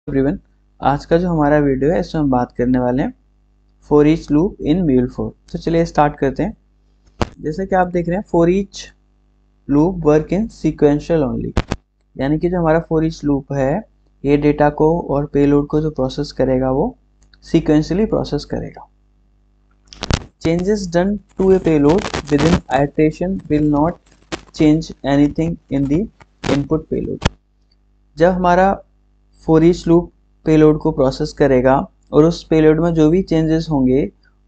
Everyone, आज का जो हमारा वीडियो है इसमें हम बात करने वाले हैं for each loop in MuleForm। तो चलिए स्टार्ट करते हैं। जैसे कि आप देख रहे हैं for each loop work in sequential only, यानी कि जो हमारा फॉर ईच लूप है ये डेटा को और पेलोड को जो प्रोसेस करेगा वो सीक्वेंशियली प्रोसेस करेगा। Changes done to a payload within iteration will not change anything in the input payload. जब हमारा फॉर ईच लूप पेलोड को प्रोसेस करेगा और उस पेलोड में जो भी चेंजेस होंगे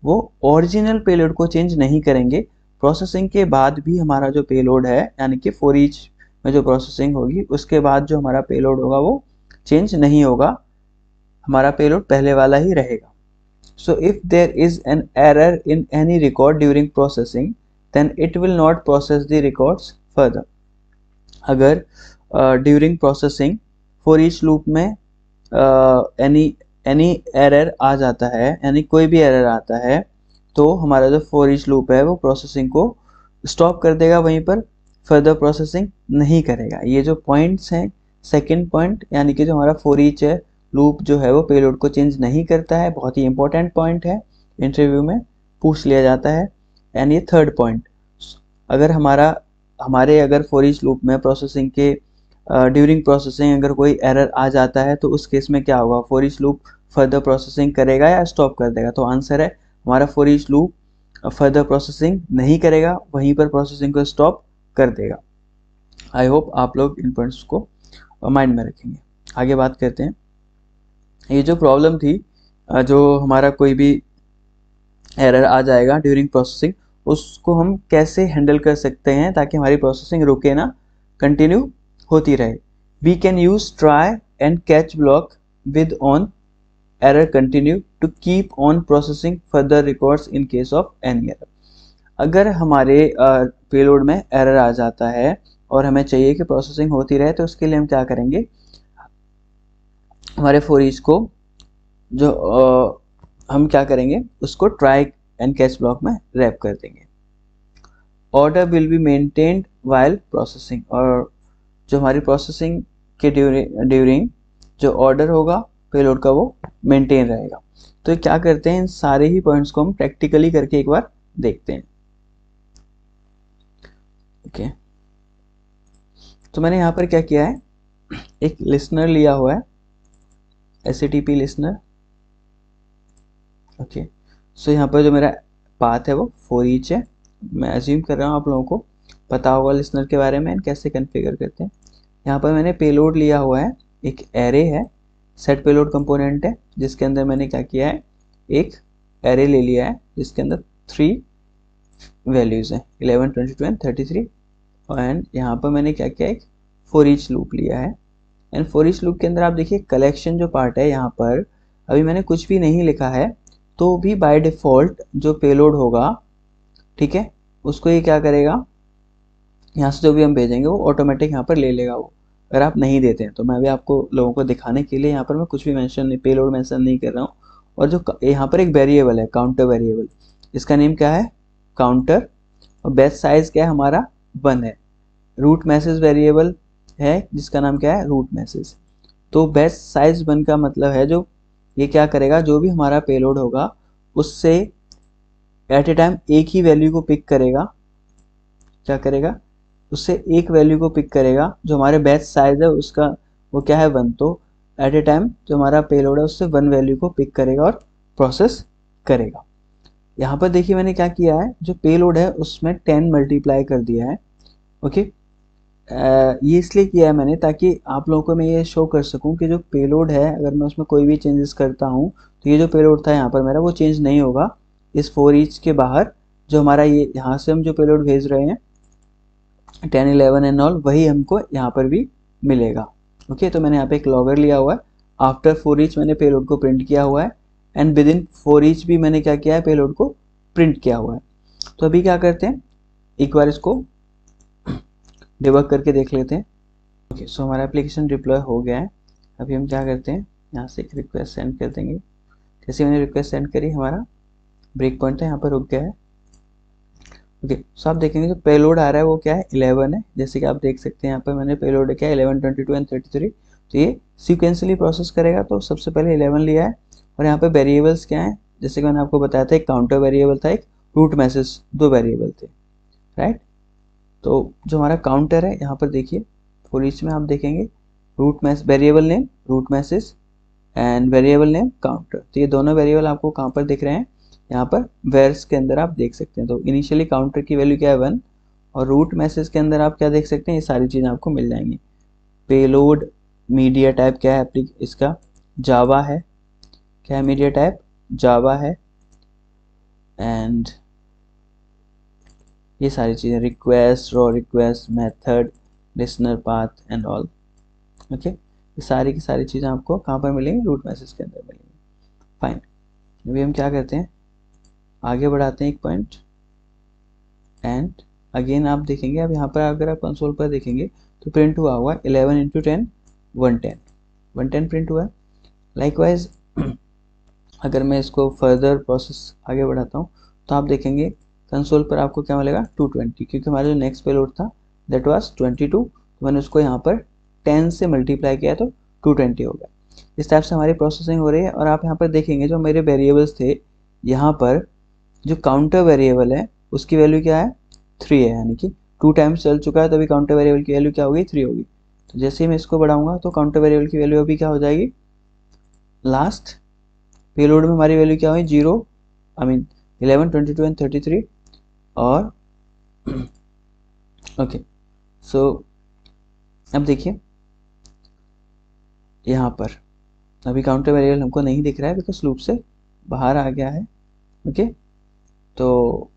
वो ओरिजिनल पेलोड को चेंज नहीं करेंगे। प्रोसेसिंग के बाद भी हमारा जो पेलोड है, यानी कि फॉर ईच में जो प्रोसेसिंग होगी उसके बाद जो हमारा पेलोड होगा वो चेंज नहीं होगा, हमारा पेलोड पहले वाला ही रहेगा। So if there is an error in any record during processing then it will not process the records further. अगर during processing for each loop में एनी एरर आ जाता है, यानी कोई भी एरर आता है, तो हमारा जो फॉर ईच लूप है वो प्रोसेसिंग को स्टॉप कर देगा, वहीं पर फर्दर प्रोसेसिंग नहीं करेगा। ये जो पॉइंट्स हैं, सेकंड पॉइंट यानी कि जो हमारा फॉर ईच है लूप जो है वो पेलोड को चेंज नहीं करता है, बहुत ही इंपॉर्टेंट पॉइंट है, इंटरव्यू में पूछ लिया जाता है। एंड ये थर्ड पॉइंट, अगर हमारे अगर फॉर ईच लूप में प्रोसेसिंग के ड्यूरिंग प्रोसेसिंग अगर कोई एरर आ जाता है तो उस केस में क्या होगा, for each loop further processing करेगा या स्टॉप कर देगा। तो आंसर है हमारा for each loop further processing नहीं करेगा, वहीं पर प्रोसेसिंग को स्टॉप कर देगा। आई होप आप लोग इन पॉइंट्स को माइंड में रखेंगे। आगे बात करते हैं। ये जो प्रॉब्लम थी, जो हमारा कोई भी एरर आ जाएगा ड्यूरिंग प्रोसेसिंग, उसको हम कैसे हैंडल कर सकते हैं ताकि हमारी प्रोसेसिंग रुके ना, कंटिन्यू होती रहे। We can use try and catch block with on error continue to keep on processing further records in case of any error. अगर हमारे पेलोड में एरर आ जाता है और हमें चाहिए कि प्रोसेसिंग होती रहे, तो उसके लिए हम क्या करेंगे, हमारे फॉर ईच को जो हम क्या करेंगे उसको ट्राई एंड कैच ब्लॉक में रैप कर देंगे। Order will be maintained while processing, और जो हमारी प्रोसेसिंग के ड्यूरिंग जो ऑर्डर होगा पेलोड का वो मेंटेन रहेगा। तो क्या करते हैं, इन सारे ही पॉइंट्स को हम प्रैक्टिकली करके एक बार देखते हैं। ओके, तो मैंने यहाँ पर क्या किया है, एक लिसनर लिया हुआ है, SATP लिसनर। ओके, सो यहाँ पर जो मेरा पाथ है वो फॉर ईच है। मैं अज्यूम कर रहा हूँ आप लोगों को पता होगा लिसनर के बारे में कैसे कॉन्फ़िगर करते हैं। यहाँ पर मैंने पेलोड लिया हुआ है, एक एरे है, सेट पेलोड कंपोनेंट है, जिसके अंदर मैंने क्या किया है, एक एरे ले लिया है जिसके अंदर 3 वैल्यूज़ हैं, 11, 22 एंड 33। एंड यहाँ पर मैंने क्या किया, एक फॉर ईच लूप लिया है। एंड फॉर ईच लूप के अंदर आप देखिए कलेक्शन जो पार्ट है, यहाँ पर अभी मैंने कुछ भी नहीं लिखा है, तो भी बाय डिफ़ॉल्ट जो पेलोड होगा, ठीक है, उसको ये क्या करेगा, यहाँ से जो भी हम भेजेंगे वो ऑटोमेटिक यहाँ पर ले लेगा वो, अगर आप नहीं देते हैं। तो मैं अभी आपको लोगों को दिखाने के लिए यहाँ पर मैं कुछ भी मेंशन नहीं, पेलोड मेंशन नहीं कर रहा हूँ। और जो यहाँ पर एक वेरिएबल है, काउंटर वेरिएबल, इसका नेम क्या है, काउंटर, और बैच साइज क्या है हमारा 1 है। रूट मैसेज वेरिएबल है जिसका नाम क्या है, रूट मैसेज। तो बैच साइज 1 का मतलब है जो ये क्या करेगा, जो भी हमारा पेलोड होगा उससे एट ए टाइम एक ही वैल्यू को पिक करेगा, क्या करेगा, उससे एक वैल्यू को पिक करेगा। जो हमारे बैच साइज है उसका वो क्या है 1, तो एट ए टाइम जो हमारा पेलोड है उससे 1 वैल्यू को पिक करेगा और प्रोसेस करेगा। यहाँ पर देखिए मैंने क्या किया है, जो पेलोड है उसमें 10 मल्टीप्लाई कर दिया है। ओके, ये इसलिए किया है मैंने ताकि आप लोगों को मैं ये शो कर सकूं कि जो पेलोड है अगर मैं उसमें कोई भी चेंजेस करता हूं तो ये जो पेलोड था यहाँ पर मेरा वो चेंज नहीं होगा। इस फॉर ईच के बाहर जो हमारा ये यहाँ से हम जो पेलोड भेज रहे हैं 10, 11 एंड ऑल, वही हमको यहाँ पर भी मिलेगा। ओके, तो मैंने यहाँ पे एक लॉगर लिया हुआ है, आफ्टर फॉर ईच मैंने पेलोड को प्रिंट किया हुआ है, and with in for each भी मैंने क्या किया है, पेलोड को प्रिंट किया हुआ है। तो अभी क्या करते हैं, एक बार इसको डिबग करके देख लेते हैं। ओके, सो हमारा एप्लीकेशन डिप्लॉय हो गया है। अभी हम क्या करते हैं, यहाँ से एक रिक्वेस्ट सेंड कर देंगे। जैसे मैंने रिक्वेस्ट सेंड करी, हमारा ब्रेक पॉइंट है यहाँ पर रुक गया है। ओके, सो आप देखेंगे जो पेलोड आ रहा है वो क्या है, 11 है। जैसे कि आप देख सकते हैं यहाँ पर मैंने पेलोड क्या है 11, 22 एंड 33, तो ये सीक्वेंसली प्रोसेस करेगा तो सबसे पहले 11 लिया है, और यहाँ पे वेरिएबल्स क्या हैं, जैसे कि मैंने आपको बताया था, एक काउंटर वेरिएबल था, एक रूट मैसेज, दो वेरिएबल थे, राइट। तो जो हमारा काउंटर है यहाँ पर देखिए, फॉर ईच में आप देखेंगे root message, variable name root message and variable name counter, तो ये दोनों वेरिएबल आपको कहाँ पर दिख रहे हैं, यहाँ पर वेयर्स के अंदर आप देख सकते हैं। तो इनिशियली काउंटर की वैल्यू क्या है 1, और रूट मैसेज के अंदर आप क्या देख सकते हैं, ये सारी चीज़ें आपको मिल जाएंगी। पेलोड मीडिया टाइप क्या है इसका, जावा है, क्या है मीडिया टाइप, जावा है, एंड ये सारी चीज़ें, request, raw request, method, listener path and all, okay. ये सारी की सारी चीज़ें आपको कहाँ पर मिलेंगी, रूट मैसेज के अंदर मिलेंगी। फाइन, अभी हम क्या करते हैं, आगे बढ़ाते हैं एक पॉइंट, एंड अगेन आप देखेंगे, अब यहाँ पर अगर आप कंसोल पर देखेंगे तो प्रिंट हुआ हुआ 11 इंटू 10 110, 110 प्रिंट हुआ है। लाइकवाइज अगर मैं इसको फर्दर प्रोसेस आगे बढ़ाता हूँ तो आप देखेंगे कंसोल पर आपको क्या मिलेगा 220, क्योंकि हमारा जो नेक्स्ट पेलोड था दैट वाज 22, तो मैंने उसको यहाँ पर 10 से मल्टीप्लाई किया तो 220 हो गया। इस टाइप से हमारी प्रोसेसिंग हो रही है। और आप यहाँ पर देखेंगे जो मेरे वेरिएबल्स थे, यहाँ पर जो काउंटर वेरिएबल है उसकी वैल्यू क्या है 3 है, यानी कि 2 टाइम्स चल चुका है, तो अभी काउंटर वेरिएबल की वैल्यू क्या होगी 3 होगी। तो जैसे ही मैं इसको बढ़ाऊंगा तो काउंटर वेरिएबल की वैल्यू अभी क्या हो जाएगी, लास्ट पेलोड में हमारी वैल्यू क्या हुई 0, आई मीन 11 22 एंड 33, और ओके। सो अब देखिए यहाँ पर अभी काउंटर वेरिएबल हमको नहीं दिख रहा है बिकॉज लूप से बाहर आ गया है, ओके। तो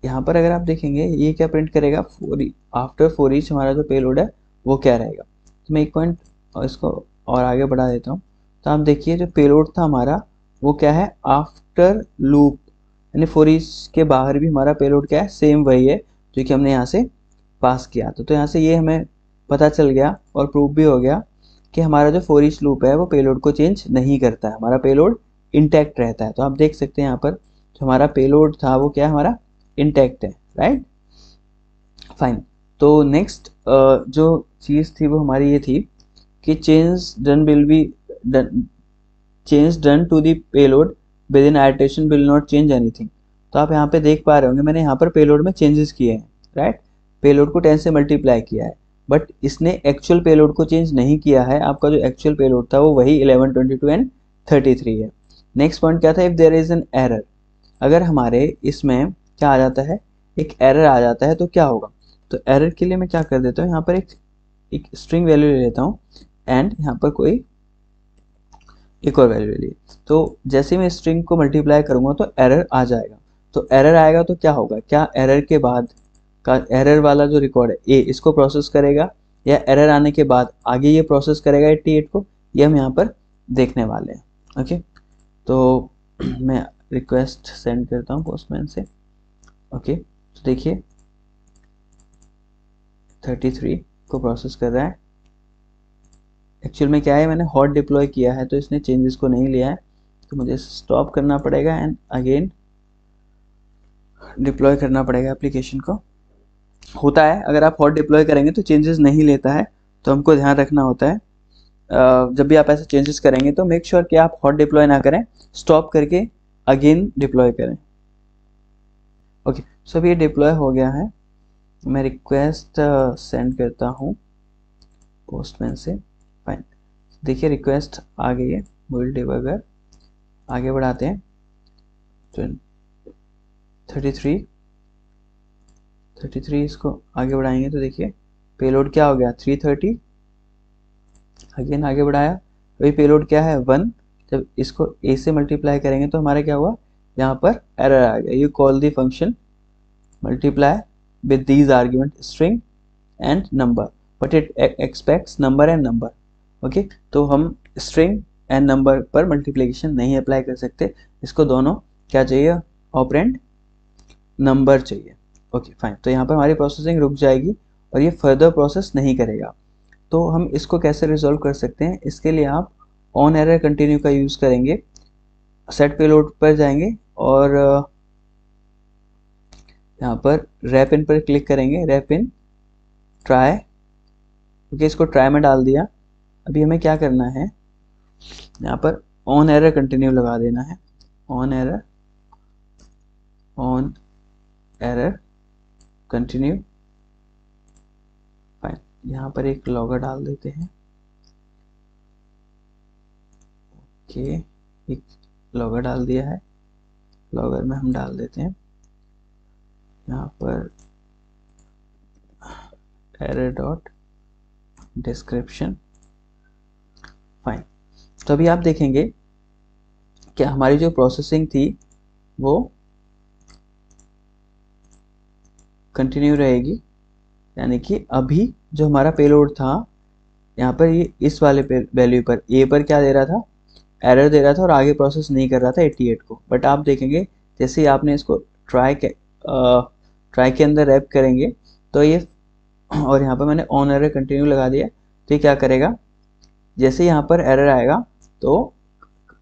यहाँ पर अगर आप देखेंगे ये क्या प्रिंट करेगा, आफ्टर फॉर ईच हमारा जो पेलोड है वो क्या रहेगा। तो मैं एक पॉइंट इसको और आगे बढ़ा देता हूँ। तो आप देखिए जो पेलोड था हमारा वो क्या है, आफ्टर लूप, यानी फॉर ईच के बाहर भी हमारा पेलोड क्या है, सेम वही है जो कि हमने यहाँ से पास किया था। तो यहाँ से ये हमें पता चल गया और प्रूफ भी हो गया कि हमारा जो फॉर ईच लूप है वो पेलोड को चेंज नहीं करता है, हमारा पेलोड इंटैक्ट रहता है। तो आप देख सकते हैं यहाँ पर जो हमारा पेलोड था वो क्या है, हमारा इंटैक्ट है, राइट। फाइन, तो नेक्स्ट जो चीज़ थी वो हमारी ये थी कि change done will be change done to the payload within iteration will not change anything. तो आप यहाँ पे देख पा रहे होंगे मैंने यहाँ पर पेलोड में चेंजेस किए हैं, राइट। पेलोड को 10 से मल्टीप्लाई किया है, बट इसने एक्चुअल पेलोड को चेंज नहीं किया है। आपका जो एक्चुअल पेलोड था वो वही 11 22 एंड 33 है। नेक्स्ट पॉइंट क्या था, if there is an error, अगर हमारे इसमें क्या आ जाता है, एक एरर आ जाता है तो क्या होगा। तो एरर के लिए मैं क्या कर देता हूँ, यहाँ पर एक स्ट्रिंग वैल्यू ले लेता हूँ एंड यहाँ पर कोई एक और वैल्यू ले ली। तो जैसे मैं स्ट्रिंग को मल्टीप्लाई करूंगा तो एरर आ जाएगा। तो एरर आएगा तो क्या होगा, क्या एरर के बाद का एरर वाला जो रिकॉर्ड है ए इसको प्रोसेस करेगा, या एरर आने के बाद आगे ये प्रोसेस करेगा 88 को, ये हम यहाँ पर देखने वाले हैं, ओके। तो मैं रिक्वेस्ट सेंड करता हूँ पोस्टमैन से, ओके। तो देखिए 33 को प्रोसेस कर रहा है। एक्चुअल में क्या है, मैंने हॉट डिप्लॉय किया है तो इसने चेंजेस को नहीं लिया है, तो मुझे स्टॉप करना पड़ेगा एंड अगेन डिप्लॉय करना पड़ेगा एप्लीकेशन को। होता है अगर आप हॉट डिप्लॉय करेंगे तो चेंजेस नहीं लेता है, तो हमको ध्यान रखना होता है जब भी आप ऐसे चेंजेस करेंगे तो मेक श्योर कि आप हॉट डिप्लॉय ना करें, स्टॉप करके अगेन डिप्लॉय करें, ओके। सो अभी ये डिप्लॉय हो गया है, मैं रिक्वेस्ट सेंड करता हूँ पोस्टमैन से। फाइन, देखिए रिक्वेस्ट आ गई है, मोबाइल डिबगर आगे बढ़ाते हैं। 33 इसको आगे बढ़ाएंगे तो देखिए पेलोड क्या हो गया 330, अगेन आगे बढ़ाया, अभी पेलोड क्या है 1, जब इसको a से मल्टीप्लाई करेंगे तो हमारा क्या हुआ, यहाँ पर एरर आ गया, you call the function multiply with these argument string and number but it aspects number and number, okay. तो हम स्ट्रिंग एंड नंबर पर मल्टीप्लिकेशन नहीं अप्लाई कर सकते, इसको दोनों क्या चाहिए, ऑपरेंड नंबर चाहिए, ओके फाइन। तो यहाँ पर हमारी प्रोसेसिंग रुक जाएगी और ये फर्दर प्रोसेस नहीं करेगा। तो हम इसको कैसे रिजॉल्व कर सकते हैं, इसके लिए आप ऑन एरर कंटिन्यू का यूज़ करेंगे, सेट पेलोड पर जाएंगे और यहाँ पर रैप इन पर क्लिक करेंगे, रैप इन ट्राई, ओके। इसको ट्राई में डाल दिया अभी हमें क्या करना है, यहाँ पर ऑन एरर कंटिन्यू लगा देना है, ऑन एरर कंटिन्यू। फाइन, यहाँ पर एक लॉगर डाल देते हैं। ओके, एक लॉगर डाल दिया है। लॉगर में हम डाल देते हैं यहाँ पर एरर डॉट डिस्क्रिप्शन। फाइन, तो अभी आप देखेंगे कि हमारी जो प्रोसेसिंग थी वो कंटिन्यू रहेगी, यानी कि अभी जो हमारा पेलोड था यहाँ पर ये इस वाले वैल्यू पर ए पर क्या दे रहा था, एरर दे रहा था और आगे प्रोसेस नहीं कर रहा था 88 को। बट आप देखेंगे जैसे ही आपने इसको ट्राई के अंदर रैप करेंगे तो ये, और यहाँ पर मैंने ऑन एरर कंटिन्यू लगा दिया, तो ये क्या करेगा, जैसे यहाँ पर एरर आएगा तो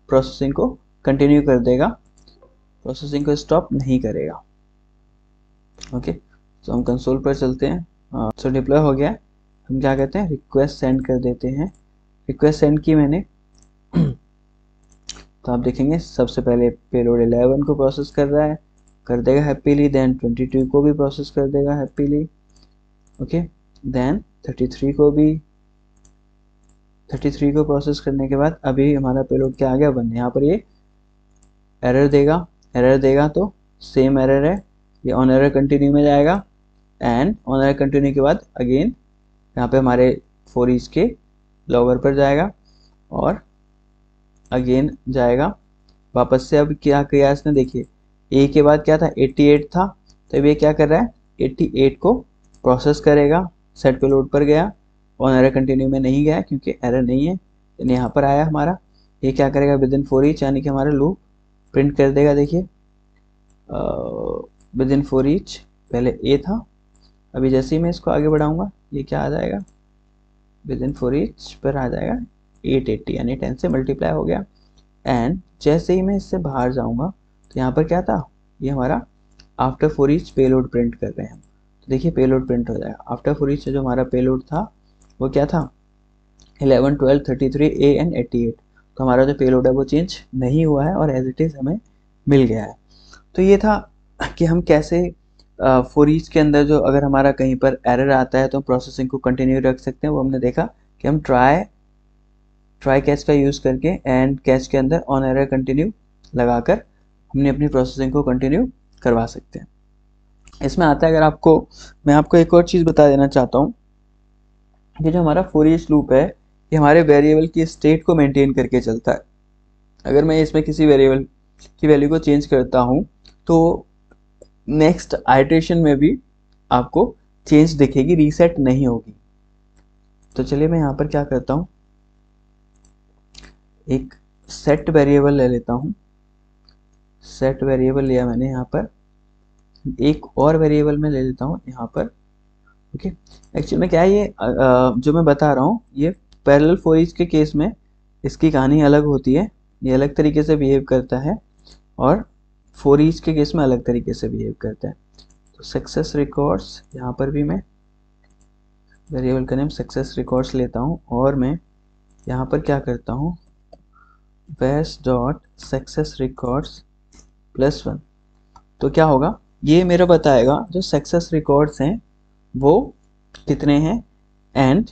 प्रोसेसिंग को कंटिन्यू कर देगा, प्रोसेसिंग को स्टॉप नहीं करेगा। ओके, तो हम कंसोल पर चलते हैं। तो डिप्लॉय हो गया, हम क्या कहते हैं, रिक्वेस्ट सेंड कर देते हैं। रिक्वेस्ट सेंड की मैंने तो आप देखेंगे सबसे पहले पेलोड 11 को प्रोसेस कर रहा है, कर देगा हैप्पीली, देन 22 को भी प्रोसेस कर देगा हैप्पीली। ओके, देन 33 को भी, 33 को प्रोसेस करने के बाद अभी हमारा पेलोड क्या आ गया 1। यहाँ पर ये एरर देगा तो सेम एरर है, ये ऑन एरर कंटिन्यू में जाएगा, एंड ऑन एरर कंटिन्यू के बाद अगेन यहाँ पे हमारे फॉर ईच के लॉगर पर जाएगा और अगेन जाएगा वापस से। अब क्या किया इसने, देखिए ए के बाद क्या था 88 था, तो अब ये क्या कर रहा है 88 को प्रोसेस करेगा, सेट पेलोड पर गया, ऑन एरर कंटिन्यू में नहीं गया क्योंकि एरर नहीं है, यानी यहाँ पर आया हमारा। ये क्या करेगा विद इन फॉर ईच, यानी कि हमारा लूप प्रिंट कर देगा। देखिए विद इन फॉर ईच पहले ए था, अभी जैसे ही मैं इसको आगे बढ़ाऊंगा ये क्या आ जाएगा, विद इन फॉर ईच पर आ जाएगा 880, यानी 10 से मल्टीप्लाई हो गया। एंड जैसे ही मैं इससे बाहर जाऊंगा तो यहाँ पर क्या था, ये हमारा after for each payload print कर रहे हैं हम, तो देखिए पेलोड प्रिंट हो जाएगा। आफ्टर फॉर ईच जो हमारा पेलोड था वो क्या था 11 12 33 ए एंड 88, तो हमारा जो पेलोड है वो चेंज नहीं हुआ है और एज इट इज़ हमें मिल गया है। तो ये था कि हम कैसे फॉर ईच के अंदर जो अगर हमारा कहीं पर एरर आता है तो हम प्रोसेसिंग को कंटिन्यू रख सकते हैं। वो हमने देखा कि हम ट्राई कैच का यूज़ करके एंड कैच के अंदर ऑन एरर कंटिन्यू लगाकर हमने अपनी प्रोसेसिंग को कंटिन्यू करवा सकते हैं। इसमें आता है, अगर आपको मैं आपको एक और चीज़ बता देना चाहता हूँ कि जो हमारा फॉर ईच लूप है ये हमारे वेरिएबल की स्टेट को मेंटेन करके चलता है। अगर मैं इसमें किसी वेरिएबल की वैल्यू को चेंज करता हूँ तो नेक्स्ट आइटरेशन में भी आपको चेंज दिखेगी, रीसेट नहीं होगी। तो चलिए मैं यहाँ पर क्या करता हूँ, एक सेट वेरिएबल ले लेता हूँ। सेट वेरिएबल लिया मैंने, यहाँ पर एक और वेरिएबल में ले लेता हूँ यहाँ पर। ओके, एक्चुअली में क्या है ये जो मैं बता रहा हूँ ये पैरेलल फॉर ईच के केस में इसकी कहानी अलग होती है, ये अलग तरीके से बिहेव करता है और फॉर ईच के केस में अलग तरीके से बिहेव करता है। तो सक्सेस रिकॉर्ड्स, यहाँ पर भी मैं वेरिएबल का नेम सक्सेस रिकॉर्ड्स लेता हूँ और मैं यहाँ पर क्या करता हूँ बेस डॉट सक्सेस रिकॉर्ड्स +1। तो क्या होगा, ये मेरा बताएगा जो सक्सेस रिकॉर्ड्स हैं वो कितने हैं, एंड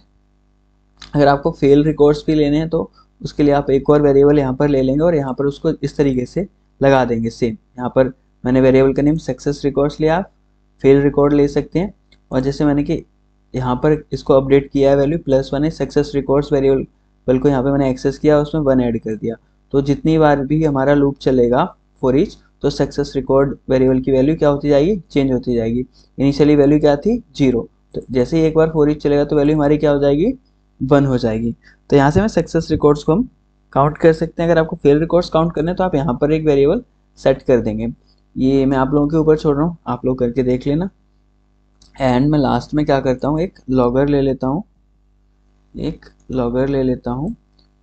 अगर आपको फेल रिकॉर्ड्स भी लेने हैं तो उसके लिए आप एक और वेरिएबल यहाँ पर ले लेंगे और यहाँ पर उसको इस तरीके से लगा देंगे सेम। यहाँ पर मैंने वेरिएबल का नेम सक्सेस रिकॉर्ड्स लिया, आप फेल रिकॉर्ड ले सकते हैं, और जैसे मैंने कि यहाँ पर इसको अपडेट किया है वैल्यू +1 है, सक्सेस रिकॉर्ड्स वेरिएबल को यहाँ पे मैंने एक्सेस किया, उसमें 1 ऐड कर दिया। तो जितनी बार भी हमारा लूप चलेगा फॉर ईच तो सक्सेस रिकॉर्ड वेरिएबल की वैल्यू क्या होती जाएगी, चेंज होती जाएगी। इनिशियली वैल्यू क्या थी 0, तो जैसे ही एक बार फॉर ईच चलेगा तो वैल्यू हमारी क्या हो जाएगी 1 हो जाएगी। तो यहाँ से मैं सक्सेस रिकॉर्ड्स को हम काउंट कर सकते हैं। अगर आपको फेल रिकॉर्ड्स काउंट करने तो आप यहाँ पर एक वेरिएबल सेट कर देंगे। ये मैं आप लोगों के ऊपर छोड़ रहा हूँ, आप लोग करके देख लेना। एंड मैं लास्ट में क्या करता हूँ, एक लॉगर ले लेता हूँ, एक लॉगर ले लेता हूँ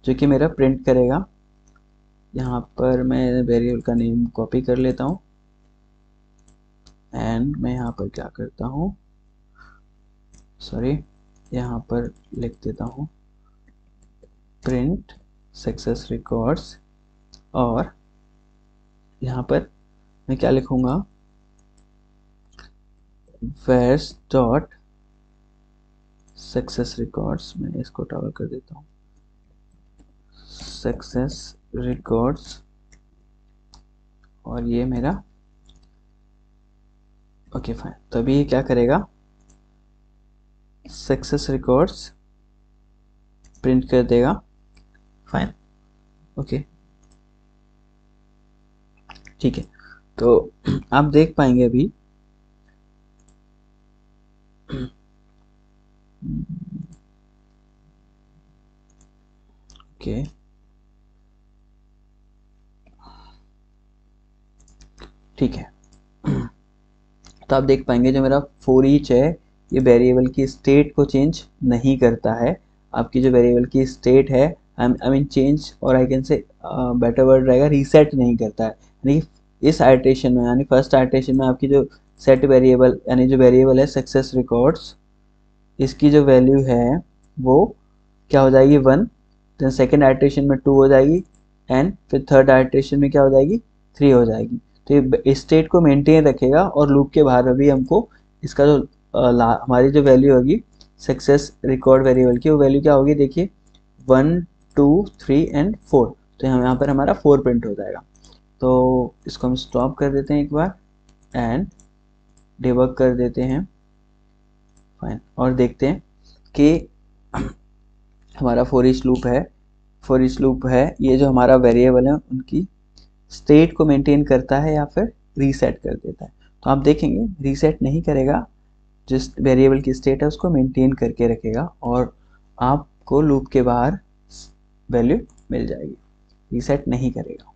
जो कि मेरा प्रिंट करेगा। यहाँ पर मैं वेरिएबल का नेम कॉपी कर लेता हूँ एंड मैं यहाँ पर क्या करता हूँ, सॉरी यहाँ पर लिख देता हूँ प्रिंट सक्सेस रिकॉर्ड्स, और यहाँ पर मैं क्या लिखूंगा, where's डॉट सक्सेस रिकॉर्ड्स, मैं इसको टॉगल कर देता हूँ, सक्सेस रिकॉर्ड्स, और ये मेरा ओके फाइन। तो अभी ये क्या करेगा, सक्सेस रिकॉर्ड्स प्रिंट कर देगा, फाइन, ओके ठीक है। तो आप देख पाएंगे अभी ओके ठीक है। तो आप देख पाएंगे जो मेरा फॉर ईच है ये वेरिएबल की स्टेट को चेंज नहीं करता है। आपकी जो वेरिएबल की स्टेट है आई मीन चेंज, और I can say better word रहेगा रीसेट नहीं करता है। यानी इस आइटरेशन में, यानी फर्स्ट आइटरेशन में आपकी जो सेट वेरिएबल यानी जो वेरिएबल है सक्सेस रिकॉर्ड्स, इसकी जो वैल्यू है वो क्या हो जाएगी 1, देन सेकेंड आइटरेशन में 2 हो जाएगी, एंड फिर थर्ड आइटरेशन में क्या हो जाएगी 3 हो जाएगी। तो ये स्टेट को मेंटेन रखेगा, और लूप के बाहर भी हमको इसका जो हमारी जो वैल्यू होगी सक्सेस रिकॉर्ड वेरिएबल की, वो वैल्यू क्या होगी देखिए 1 2 3 एंड 4। तो यहाँ पर हमारा 4 प्रिंट हो जाएगा। तो इसको हम स्टॉप कर देते हैं एक बार एंड डिबग कर देते हैं, फाइन, और देखते हैं कि हमारा फॉर ईच लूप है, फॉर ईच लूप है ये जो हमारा वेरिएबल है उनकी स्टेट को मेंटेन करता है या फिर रीसेट कर देता है। तो आप देखेंगे रीसेट नहीं करेगा, जिस वेरिएबल की स्टेट है उसको मेंटेन करके रखेगा, और आपको लूप के बाहर वैल्यू मिल जाएगी, रीसेट नहीं करेगा।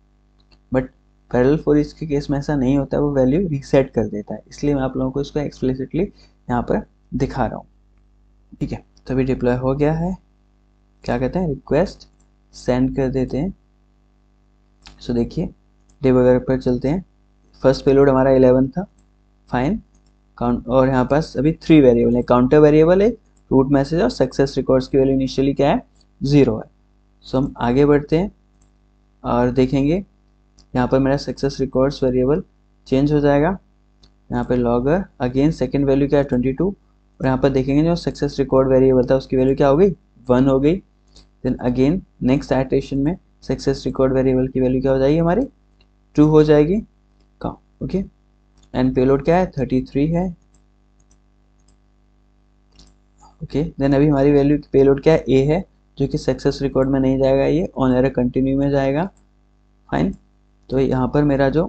बट पैरेलल फॉर ईच के केस में ऐसा नहीं होता है, वो वैल्यू रीसेट कर देता है। इसलिए मैं आप लोगों को इसको एक्सप्लिसिटली यहाँ पर दिखा रहा हूँ, ठीक है। तो अभी डिप्लॉय हो गया है, क्या कहते हैं रिक्वेस्ट सेंड कर देते हैं। सो देखिए डिबगर पर चलते हैं, फर्स्ट पेलोड हमारा 11 था, फाइन, काउंट, और यहाँ पास अभी 3 वेरिएबल है, काउंटर वेरिएबल है, रूट मैसेज, और सक्सेस रिकॉर्ड्स की वैल्यू इनिशियली क्या है 0 है। सो हम आगे बढ़ते हैं और देखेंगे यहाँ पर मेरा सक्सेस रिकॉर्ड्स वेरिएबल चेंज हो जाएगा। यहाँ पर लॉगर अगेन सेकेंड वैल्यू क्या है 22, और यहाँ पर देखेंगे जो सक्सेस रिकॉर्ड वेरिएबल था उसकी वैल्यू क्या हो गई 1 हो गई। देन अगेन नेक्स्ट आइटरेशन में सक्सेस रिकॉर्ड वेरिएबल की वैल्यू क्या हो जाएगी हमारी 2 हो जाएगी, ओके, एंड पेलोड क्या है 33 है, ओके। देन अभी हमारी वैल्यू पेलोड क्या है ए है, जो कि सक्सेस रिकॉर्ड में नहीं जाएगा, ये ऑन एरर कंटिन्यू में जाएगा, फाइन। तो यहाँ पर मेरा जो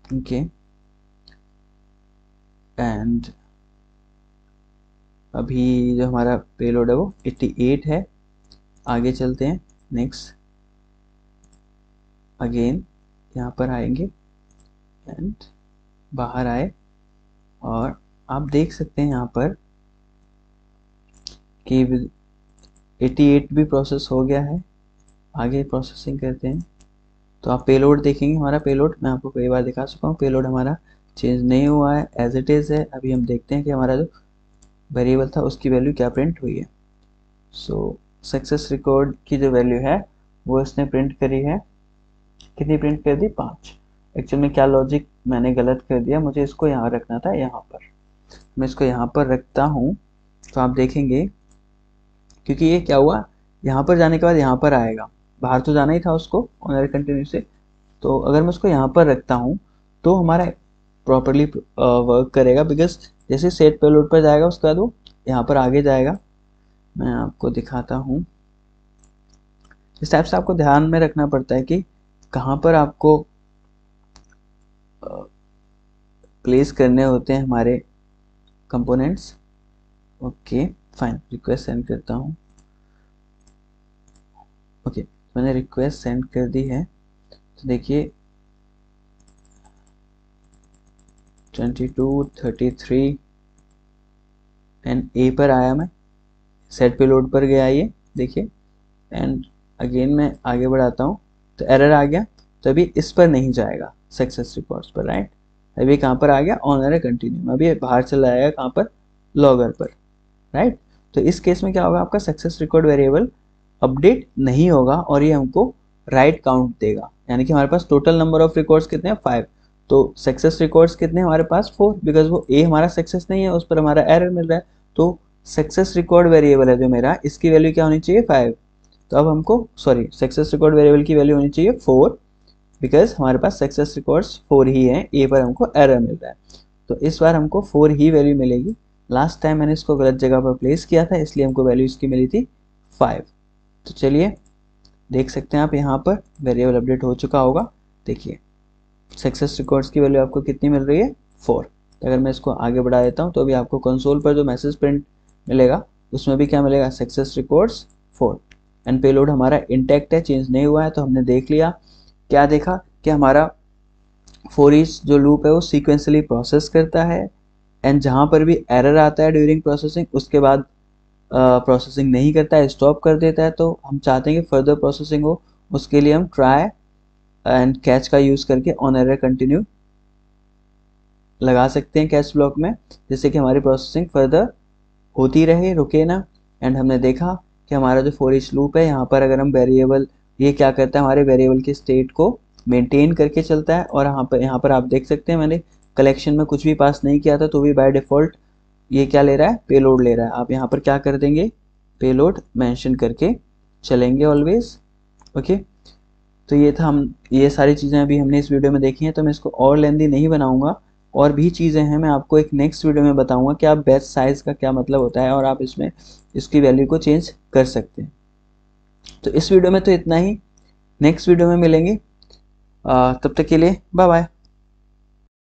ओके एंड अभी जो हमारा पेलोड है वो 88 है। आगे चलते हैं नेक्स्ट, अगेन यहाँ पर आएंगे एंड बाहर आए, और आप देख सकते हैं यहाँ पर कि 88 भी प्रोसेस हो गया है। आगे प्रोसेसिंग करते हैं तो आप पेलोड देखेंगे, हमारा पेलोड मैं आपको कई बार दिखा चुका हूँ, पेलोड हमारा चेंज नहीं हुआ है, एज इट इज़ है। अभी हम देखते हैं कि हमारा जो वेरिएबल था उसकी वैल्यू क्या प्रिंट हुई है। सो सक्सेस रिकॉर्ड की जो वैल्यू है वो इसने प्रिंट करी है, कितनी प्रिंट कर दी 5। एक्चुअल में क्या लॉजिक मैंने गलत कर दिया, मुझे इसको यहाँ रखना था, यहाँ पर मैं इसको यहाँ पर रखता हूँ। तो आप देखेंगे क्योंकि ये क्या हुआ, यहाँ पर जाने के बाद यहाँ पर आएगा, बाहर तो जाना ही था उसको ऑनर कंटिन्यू से। तो अगर मैं उसको यहाँ पर रखता हूँ तो हमारा प्रॉपरली वर्क करेगा, बिकॉज जैसे सेट पेलोड पर जाएगा उसके बाद वो यहाँ पर आगे जाएगा। मैं आपको दिखाता हूँ, इस टाइप से आपको ध्यान में रखना पड़ता है कि कहाँ पर आपको प्लेस करने होते हैं हमारे components. Okay fine, request send करता हूँ, ओके मैंने रिक्वेस्ट सेंड कर दी है। तो देखिए 22 33 एंड ए पर आया, मैं सेट पेलोड पर गया ये देखिए, एंड अगेन मैं आगे बढ़ाता हूँ तो एरर आ गया। तो अभी इस पर नहीं जाएगा सक्सेस रिकॉर्ड्स पर, राइट। अभी कहाँ पर आ गया ऑन एरर कंटिन्यू, अभी बाहर चला जाएगा कहाँ पर लॉगर पर, राइट। तो इस केस में क्या होगा, आपका सक्सेस रिकॉर्ड वेरिएबल अपडेट नहीं होगा और ये हमको राइट काउंट देगा, यानी कि हमारे पास टोटल नंबर ऑफ रिकॉर्ड्स कितने हैं 5, तो सक्सेस रिकॉर्ड्स कितने हैं हमारे पास 4, बिकॉज वो ए हमारा सक्सेस नहीं है, उस पर हमारा एरर मिल रहा है। तो सक्सेस रिकॉर्ड वेरिएबल है जो मेरा, इसकी वैल्यू क्या होनी चाहिए 5। तो अब हमको सक्सेस रिकॉर्ड वेरिएबल की वैल्यू होनी चाहिए 4, बिकॉज हमारे पास सक्सेस रिकॉर्ड्स 4 ही है, ए पर हमको एरर मिल रहा है। तो इस बार हमको 4 ही वैल्यू मिलेगी। लास्ट टाइम मैंने इसको गलत जगह पर प्लेस किया था, इसलिए हमको वैल्यू इसकी मिली थी 5। तो चलिए देख सकते हैं आप यहाँ पर वेरिएबल अपडेट हो चुका होगा। देखिए सक्सेस रिकॉर्ड्स की वैल्यू आपको कितनी मिल रही है 4। तो अगर मैं इसको आगे बढ़ा देता हूँ तो अभी आपको कंसोल पर जो मैसेज प्रिंट मिलेगा उसमें भी क्या मिलेगा, सक्सेस रिकॉर्ड्स 4 एंड पेलोड हमारा इंटैक्ट है, चेंज नहीं हुआ है। तो हमने देख लिया, क्या देखा कि हमारा फॉर ईच जो लूप है वो सीक्वेंसली प्रोसेस करता है एंड जहाँ पर भी एरर आता है ड्यूरिंग प्रोसेसिंग उसके बाद प्रोसेसिंग नहीं करता है, स्टॉप कर देता है। तो हम चाहते हैं कि फर्दर प्रोसेसिंग हो, उसके लिए हम ट्राई एंड कैच का यूज़ करके ऑन एरर कंटिन्यू लगा सकते हैं कैच ब्लॉक में, जिससे कि हमारी प्रोसेसिंग फर्दर होती रहे, रुके ना। एंड हमने देखा कि हमारा जो फॉर ईच लूप है यहाँ पर अगर हम वेरिएबल, ये क्या करता है हमारे वेरिएबल की स्टेट को मेंटेन करके चलता है। और यहाँ पर आप देख सकते हैं मैंने कलेक्शन में कुछ भी पास नहीं किया था तो भी बाय डिफ़ॉल्ट ये क्या ले रहा है, पेलोड ले रहा है। आप यहाँ पर क्या कर देंगे, पेलोड मेंशन करके चलेंगे ऑलवेज, ओके। तो ये था, हम ये सारी चीज़ें अभी हमने इस वीडियो में देखी हैं, तो मैं इसको और लेंदी नहीं बनाऊंगा। और भी चीज़ें हैं, मैं आपको एक नेक्स्ट वीडियो में बताऊंगा कि आप बैच साइज़ का क्या मतलब होता है और आप इसमें इसकी वैल्यू को चेंज कर सकते हैं। तो इस वीडियो में तो इतना ही, नेक्स्ट वीडियो में मिलेंगे, तब तक के लिए बाय बाय।